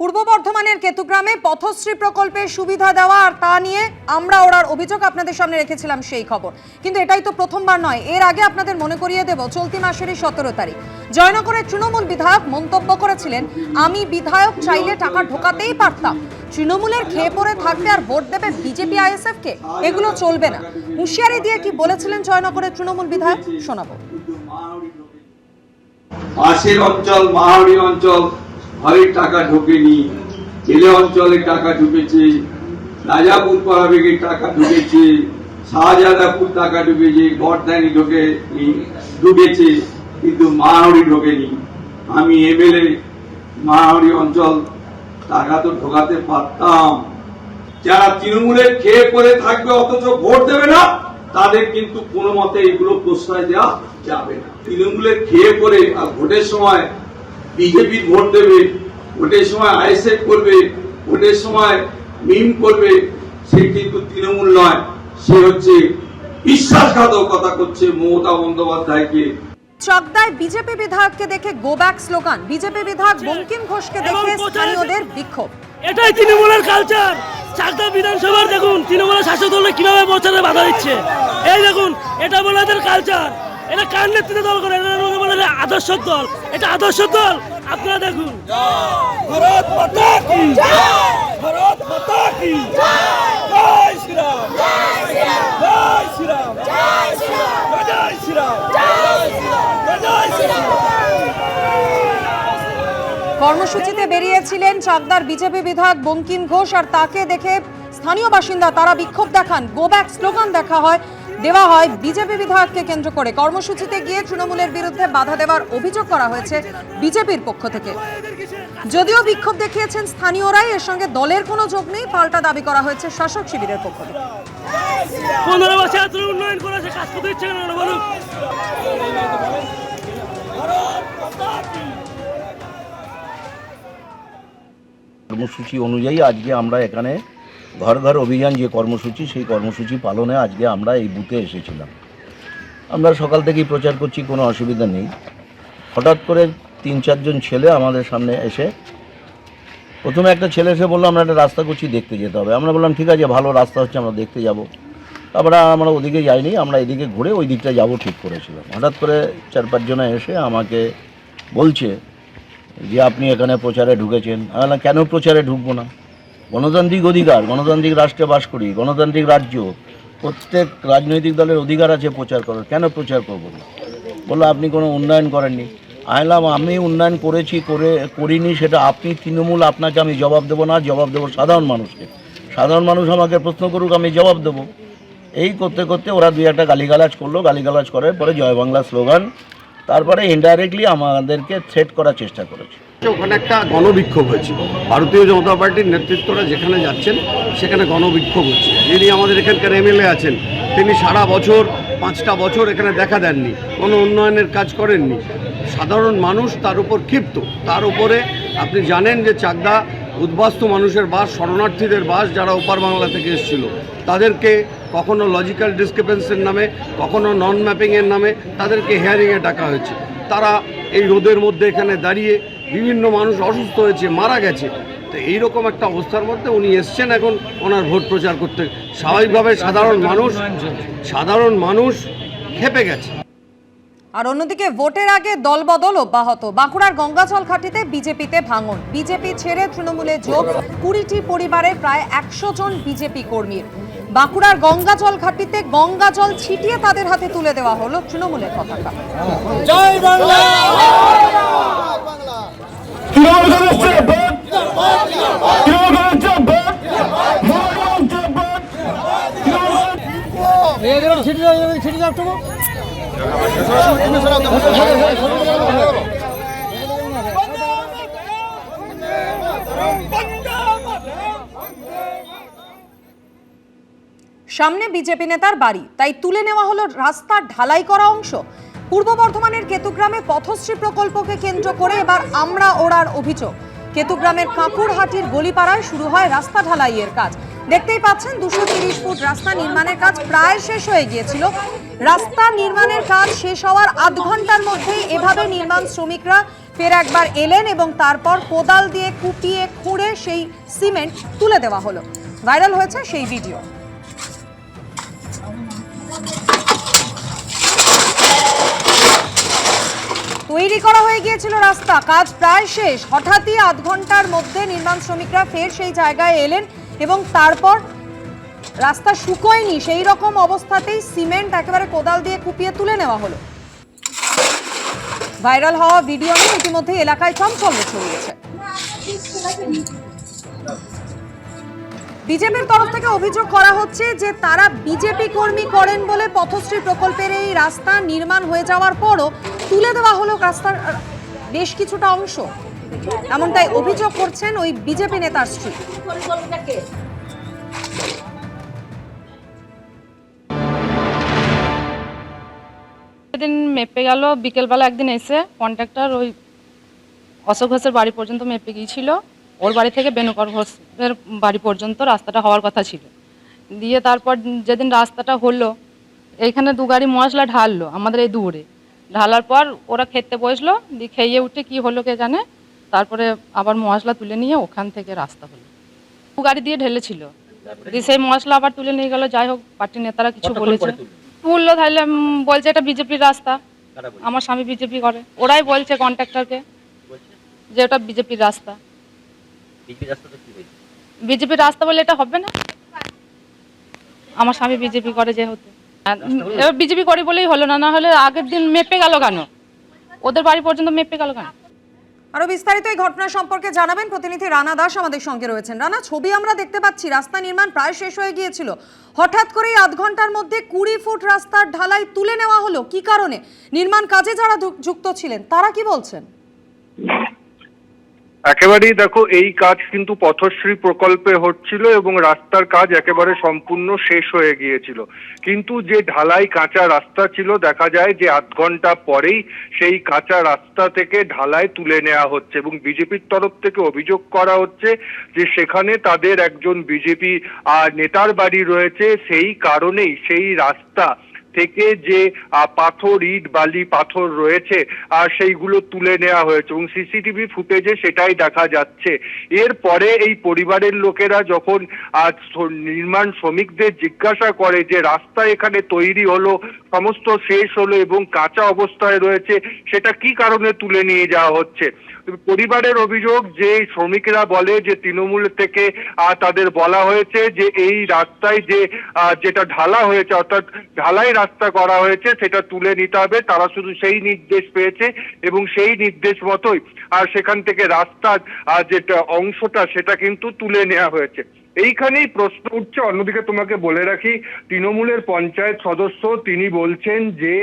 পূর্ব বর্ধমানের কেতুগ্রামে পথশ্রী প্রকল্পের সুবিধা দেওয়া আর তা নিয়ে আমরা ওরার অভিযোগ আপনাদের সামনে রেখেছিলাম সেই খবর। কিন্তু এটাই তো প্রথমবার নয়, এর আগে আপনাদের মনে করিয়ে দেব চলতি মাসেরই 17 তারিখ জয়নগরের তৃণমূল বিধায়ক মন্তব্য করেছিলেন, আমি বিধায়ক চাইলে টাকা ঢোকাতেই পারতাম, তৃণমূলের খেয়ে পড়ে থাকবে আর ভোট দেবে বিজেপি আইএসএফ কে, এগুলো চলবে না। হুঁশিয়ারি দিয়ে কি বলেছিলেন জয়নগরের তৃণমূল বিধায়ক, শোনাবো। পাশের অঞ্চল মাহাড়ি অঞ্চল ঘরের টাকা ঢোকেনি, জেলে অঞ্চলে টাকা ঢুকেছে, রাজাপুর পাড়াবেগের টাকা ঢুকেছে, শাহজাদাপুর টাকা ঢুকেছে, গড়দানি ঢুকেছে, কিন্তু মাহাড়ি ঢোকেনি। আমি এমএলএ, মাহাড়ি অঞ্চল টাকা তো ঢোকাতে পারতাম। যারা তৃণমূলের খেয়ে পড়ে থাকবে অথচ ভোট দেবে না, তাদের কিন্তু কোনো মতে এগুলো প্রশ্রয় দেওয়া যাবে না। তৃণমূলের খেয়ে পড়ে আর ভোটের সময় বিজেপির ভোট দেবে, ভোটের সময় আইএসএফ করবে, ভোটের সময় মিম করবে, সে কিন্তু তৃণমূল নয়, সে হচ্ছে বিশ্বাসঘাতকতা করছে মমতা বন্দ্যোপাধ্যায়কে। চকদায় বিজেপি বিধায়ককে দেখে গো ব্যাক স্লোগান, বিজেপি বিধায়ক বঙ্কিম ঘোষকে দেখে স্থানীয়দের বিক্ষোভ। এটাই তৃণমূলের কালচার। চাকদা বিধানসভার দেখুন তৃণমূলের শাসক দল কিভাবে প্রচারে বাধা দিচ্ছে, এই দেখুন, এটা বলে এদের কালচার। এটা কার নেতৃত্বে দল করে, এটা আদর্শ দল, এটা আদর্শ দল। আপনারা দেখুন, ভারত মাতা কি জয়, ভারত মাতা কি জয়, শ্রীরাম জয় শ্রীরাম জয় শ্রীরাম জয় শ্রীরাম জয় শ্রীরাম জয় শ্রীরাম। কর্মসূচিতে বেরিয়েছিলেন চাকদার বিজেপি বিধায়ক বঙ্কিম ঘোষ, আর তাকে দেখে স্থানীয় বাসিন্দা তারা বিক্ষোভ দেখান, গো ব্যাক স্লোগান দেওয়া হয় বিজেপি বিধায়ককে কেন্দ্র করে। কর্মসূচিতে গিয়ে তৃণমূলের বিরুদ্ধে বাধা দেওয়ার অভিযোগ করা হয়েছে বিজেপির পক্ষ থেকে। যদিও বিক্ষোভ দেখিয়েছেন স্থানীয়রাই, এর সঙ্গে দলের কোনো যোগ নেই, পাল্টা দাবি করা হয়েছে শাসক শিবিরের পক্ষ থেকে। 15 বছর এত উন্নয়ন করেছে, কাজ করতে ইচ্ছে কেন বলুন। কর্মসূচি অনুযায়ী আজকে আমরা এখানে ঘর ঘর অভিযান যে কর্মসূচি, সেই কর্মসূচি পালনে আজকে আমরা এই বুথে এসেছিলাম। আমরা সকাল থেকেই প্রচার করছি, কোনো অসুবিধা নেই। হঠাৎ করে 3-4 জন ছেলে আমাদের সামনে এসে, প্রথমে একটা ছেলে এসে বললো আমরা একটা রাস্তা করছি, দেখতে যেতে হবে। আমরা বললাম ঠিক আছে, ভালো রাস্তা হচ্ছে, আমরা দেখতে যাব। তারপরে আমরা ওদিকে যাইনি, আমরা এদিকে ঘুরে ওই দিকটা যাব ঠিক করেছিলাম। হঠাৎ করে 4-5 জন এসে আমাকে বলছে যে আপনি এখানে প্রচারে ঢুকেছেন। আমি বললাম কেন প্রচারে ঢুকবো না, গণতান্ত্রিক অধিকার, গণতান্ত্রিক রাষ্ট্রে বাস করি, গণতান্ত্রিক রাজ্য, প্রত্যেক রাজনৈতিক দলের অধিকার আছে প্রচার করার, কেন প্রচার করবো না। বললো আপনি কোনো উন্নয়ন করেননি। আমি বললাম আমি উন্নয়ন করিনি সেটা আপনি তৃণমূল, আপনাকে আমি জবাব দেবো না, জবাব দেবো সাধারণ মানুষকে। সাধারণ মানুষ আমাকে প্রশ্ন করুক, আমি জবাব দেবো। এই করতে করতে ওরা 2-1টা গালিগালাজ করলো, গালিগালাজ করার পরে জয় বাংলা স্লোগান, তারপরে ইনডাইরেক্টলি আমাদেরকে থ্রেট করার চেষ্টা করেছে। ওখানে একটা গণবিক্ষোভ হয়েছে, ভারতীয় জনতা পার্টির নেতৃত্বরা যেখানে যাচ্ছেন সেখানে গণবিক্ষোভ হচ্ছে। যিনি আমাদের এখানকার এমএলএ আছেন, তিনি সারা বছর 5টা বছর এখানে দেখা দেননি, কোনো উন্নয়নের কাজ করেননি। সাধারণ মানুষ তার উপর ক্ষিপ্ত। তার উপরে আপনি জানেন যে চাকদা উদ্বাস্তু মানুষের বাস, শরণার্থীদের বাস, যারা ওপার বাংলা থেকে এসেছিল, তাদেরকে কখনো লজিক্যাল ডিসক্রিপেন্সির নামে, কখনো নন ম্যাপিংয়ের নামে তাদেরকে হিয়ারিংয়ে ডাকা হয়েছে। তারা এই রোদের মধ্যে এখানে দাঁড়িয়ে, বিভিন্ন মানুষ অসুস্থ হয়েছে, মারা গেছে। তো এইরকম একটা অবস্থার মধ্যে উনি এসছেন এখন ওনার ভোট প্রচার করতে। স্বাভাবিকভাবে সাধারণ মানুষ ক্ষেপে গেছে। আর অন্যদিকে ভোটের আগে দলবদল অব্যাহত। বাঁকুড়ার গঙ্গাজল ঘাটিতে বিজেপিতে ভাঙন, বিজেপি ছেড়ে তৃণমূলে যোগ 20টি পরিবারের প্রায় 100 জন বিজেপি কর্মীর। বাঁকুড়ার গঙ্গাজল ঘাটিতে গঙ্গাজল ছিটিয়ে তাদের হাতে তুলে দেওয়া হলো তৃণমূলের পতাকা। জয় বাংলা। সামনে বিজেপি নেতার বাড়ি, তাই তুলে নেওয়া হলো রাস্তার ঢালাই করা অংশ। পূর্ব বর্ধমানের কেতুগ্রামে পথশ্রী প্রকল্পকে কেন্দ্র করে এবার আমরা ওড়ার অভিযোগ। কেতুগ্রামের কাঁকুরহাটির গলিপাড়ায় শুরু হয় রাস্তা ঢালাইয়ের কাজ। দেখতেই পাচ্ছেন 230 ফুট রাস্তা নির্মাণের কাজ প্রায় শেষ হয়ে গিয়েছিল। রাস্তা নির্মাণের কাজ শেষ হওয়ার আধ ঘন্টার মধ্যেই এভাবে নির্মাণ শ্রমিকরা ফের একবার এলেন এবং তারপর কোদাল দিয়ে কুপিয়ে খুঁড়ে সেই সিমেন্ট তুলে দেওয়া হলো। ভাইরাল হয়েছে সেই ভিডিও। তৈরি করা হয়ে গিয়েছিল রাস্তা, কাজ প্রায় শেষ। হঠাৎই আধ ঘন্টার মধ্যে নির্মাণ শ্রমিকরা ফের সেই জায়গায় এলেন এবং তারপর রাস্তা শুকোয়নি সেই রকম অবস্থাতেই সিমেন্ট একেবারে কোদাল দিয়ে কুপিয়ে তুলে নেওয়া হলো। ভাইরাল হওয়া ভিডিও নিয়ে ইতিমধ্যে এলাকায় চাঞ্চল্য ছড়িয়েছে। বিজেপির তরফ থেকে অভিযোগ করা হচ্ছে যে তারা বিজেপি কর্মী করেন বলে পথশ্রী প্রকল্পের এই রাস্তা নির্মাণ হয়ে যাওয়ার পরও তুলে দেওয়া হলো রাস্তার বেশ কিছুটা অংশ, এমনটাই অভিযোগ করছেন ওই বিজেপি নেতার স্ত্রী। সেদিন মেপে গেল, বিকেলবেলা একদিন এসে কন্ট্রাক্টর ওই অশোক ঘোষের বাড়ি পর্যন্ত মেপে গিয়েছিল। ওর বাড়ি থেকে বেনুকর ঘোষের বাড়ি পর্যন্ত রাস্তাটা হওয়ার কথা ছিল। দিয়ে তারপর যেদিন রাস্তাটা হলো, এইখানে 2 গাড়ি মশলা ঢাললো আমাদের এই দূরে। ঢালার পর ওরা খেতে বসলো, দিয়ে খেয়ে উঠে কি হলো কে জানে, তারপরে আবার মশলা তুলে নিয়ে ওখান থেকে রাস্তা হলো। 2 গাড়ি দিয়ে ঢেলেছিল, দিয়ে সেই মশলা আবার তুলে নিয়ে গেল। যাই হোক, পার্টির নেতারা কিছু বলেছে, তুললো। তাহলে বলছে এটা বিজেপির রাস্তা, আমার স্বামী বিজেপি করে। ওরাই বলছে কন্ট্রাক্টরকে যে এটা বিজেপির রাস্তা। বিজেপির রাস্তা বলে এটা হবে না, আমার স্বামী বিজেপি করে যেহেতু। এবার বিজেপি করে বলেই হলো না, না হলে আগের দিন মেপে গেল কেন, ওদের বাড়ি পর্যন্ত মেপে গেল কেন? আরো বিস্তারিত এই ঘটনা সম্পর্কে জানাবেন প্রতিনিধি রানা দাস আমাদের সঙ্গে রয়েছেন। রানা, ছবি আমরা দেখতে পাচ্ছি, রাস্তা নির্মাণ প্রায় শেষ হয়ে গিয়েছিল, হঠাৎ করেই আধ ঘন্টার মধ্যে 20 ফুট রাস্তার ঢালাই তুলে নেওয়া হলো, কি কারণে? নির্মাণ কাজে যারা যুক্ত ছিলেন তারা কি বলছেন? একেবারেই দেখো, এই কাজ কিন্তু পথশ্রী প্রকল্পে হচ্ছিল এবং রাস্তার কাজ একেবারে সম্পূর্ণ শেষ হয়ে গিয়েছিল। কিন্তু যে ঢালাই কাঁচা রাস্তা ছিল, দেখা যায় যে আধ ঘন্টা পরেই সেই কাঁচা রাস্তা থেকে ঢালাই তুলে নেওয়া হচ্ছে এবং বিজেপির তরফ থেকে অভিযোগ করা হচ্ছে যে সেখানে তাদের একজন বিজেপি নেতার বাড়ি রয়েছে, সেই কারণেই সেই রাস্তা থেকে যে পাথর, ইট, বালি, পাথর রয়েছে সেইগুলো তুলে নেওয়া হয়েছে এবং সিসিটিভি ফুটেজে সেটাই দেখা যাচ্ছে। এরপরে এই পরিবারের লোকেরা যখন নির্মাণ শ্রমিকদের জিজ্ঞাসা করে যে রাস্তা এখানে তৈরি হলো, সমস্ত শেষ হলো এবং কাঁচা অবস্থায় রয়েছে, সেটা কি কারণে তুলে নিয়ে যাওয়া হচ্ছে, পরিবারের অভিযোগ যে শ্রমিকরা বলে যে তৃণমূল থেকে তাদের বলা হয়েছে যে এই রাস্তায় যেটা ঢালা হয়েছে, অর্থাৎ ঢালাই রাস্তা করা হয়েছে, সেটা তুলে নিতে হবে। তারা শুধু সেই নির্দেশ পেয়েছে এবং সেই নির্দেশ মতোই সেখান থেকে রাস্তার যেটা অংশটা সেটা কিন্তু তুলে নেওয়া হয়েছে। এইখানেই প্রশ্ন উঠছে। অন্যদিকে তোমাকে বলে রাখি, তৃণমূলের পঞ্চায়েত সদস্য তিনি বলছেন যে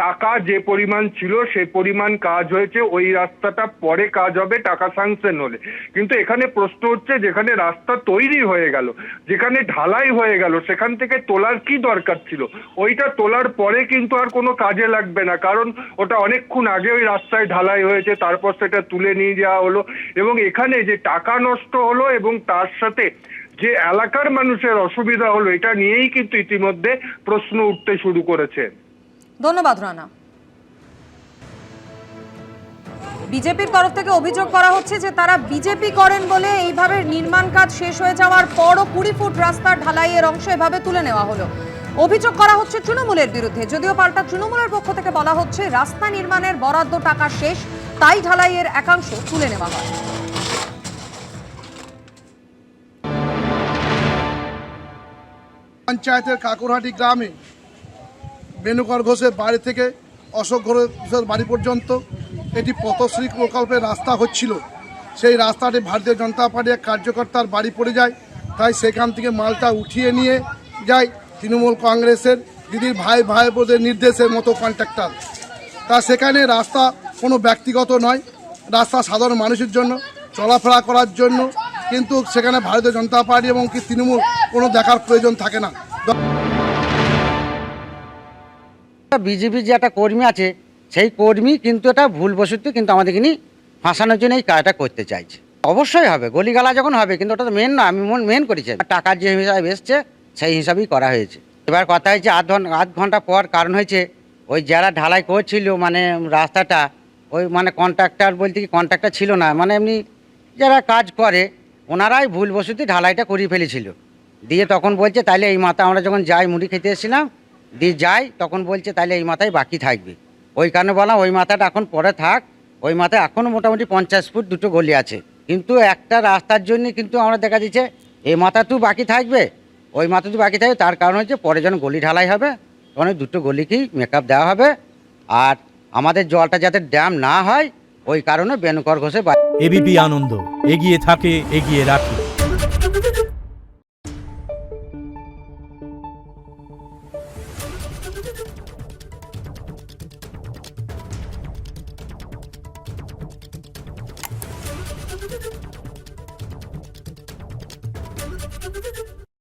টাকা যে পরিমাণ ছিল সে পরিমাণ কাজ হয়েছে, ওই রাস্তাটা পরে কাজ হবে টাকা স্যাংশন হলে। কিন্তু এখানে প্রশ্ন হচ্ছে, যেখানে রাস্তা তৈরি হয়ে গেল, যেখানে ঢালাই হয়ে গেল, সেখান থেকে তোলার কি দরকার ছিল? ওইটা তোলার পরে কিন্তু আর কোনো কাজে লাগবে না, কারণ ওটা অনেকক্ষণ আগে ওই রাস্তায় ঢালাই হয়েছে, তারপর সেটা তুলে নিয়ে যাওয়া হলো এবং এখানে যে টাকা নষ্ট হলো এবং তার সাথে যে এলাকার মানুষের অসুবিধা হলো, এটা নিয়েই কিন্তু ইতিমধ্যে প্রশ্ন উঠতে শুরু করেছে। ধন্যবাদ রানা। বিজেপির তরফ থেকে অভিযোগ করা হচ্ছে যে তারা বিজেপি করেন বলে এইভাবে নির্মাণ কাজ শেষ হয়ে যাওয়ার পরও 20 ফুট রাস্তার ঢালাইয়ের অংশ এভাবে তুলে নেওয়া হলো। অভিযোগ করা হচ্ছে তৃণমূলের বিরুদ্ধে, যদিও পাল্টা তৃণমূলের পক্ষ থেকে বলা হচ্ছে রাস্তা নির্মাণের বরাদ্দ টাকা শেষ, তাই ঢালাইয়ের একাংশ তুলে নেওয়া হয়। পঞ্চায়েতের কাকুরহাটি গ্রামে বেনুকর ঘোষের বাড়ি থেকে অশোক ঘোষের বাড়ি পর্যন্ত এটি পথশ্রী প্রকল্পের রাস্তা হচ্ছিল। সেই রাস্তাটি ভারতীয় জনতা পার্টির কার্যকর্তার বাড়ি পড়ে যায়, তাই সেখান থেকে মালটা উঠিয়ে নিয়ে যায় তৃণমূল কংগ্রেসের দিদির ভাই বোনদের নির্দেশের মতো কন্ট্রাক্টর। তা সেখানে রাস্তা কোনো ব্যক্তিগত নয়, রাস্তা সাধারণ মানুষের জন্য চলাফেরা করার জন্য, কিন্তু সেখানে ভারতীয় জনতা পার্টি এবং কি তৃণমূল কোনো দেখার প্রয়োজন থাকে না। বিজেপির যে একটা কর্মী আছে, সেই কর্মী কিন্তু এটা ভুলবশত কিন্তু আমাদেরকে নিয়ে ফাঁসানোর জন্য এই কাজটা করতে চাইছে। অবশ্যই হবে, গলিগালা যখন হবে, কিন্তু ওটা তো মেন না, আমি মেন করেছি। টাকার যে হিসাবে এসছে সেই হিসাবেই করা হয়েছে। এবার কথা হয়েছে আধ ঘন্টা পর, কারণ হয়েছে ওই যারা ঢালাই করছিল মানে রাস্তাটা, ওই মানে কন্ট্রাক্টর বলতে কি কন্ট্রাক্টর ছিল না, মানে এমনি যারা কাজ করে ওনারাই ভুলবশত ঢালাইটা করিয়ে ফেলেছিল। দিয়ে তখন বলছে তাইলে এই মাথা আমরা যখন যাই মুড়ি খেতে এসেছিলাম দিয়ে যাই তখন বলছে তাইলে এই মাথায় বাকি থাকবে। ওই কারণে বললাম ওই মাথাটা এখন পরে থাক, ওই মাথায় এখনও মোটামুটি 50 ফুট দুটো গলি আছে, কিন্তু একটা রাস্তার জন্য কিন্তু আমরা দেখা দিচ্ছে এই মাথা তো বাকি থাকবে, ওই মাথা তো বাকি থাকবে। তার কারণ হচ্ছে পরে যখন গলি ঢালাই হবে তখন ওই দুটো গলিকেই মেকআপ দেওয়া হবে। আর আমাদের জলটা যাতে ড্যাম না হয় ওই কারণে বেনুকর ঘোষে এবিপি আনন্দ এগিয়ে থাকে, এগিয়ে রাখে।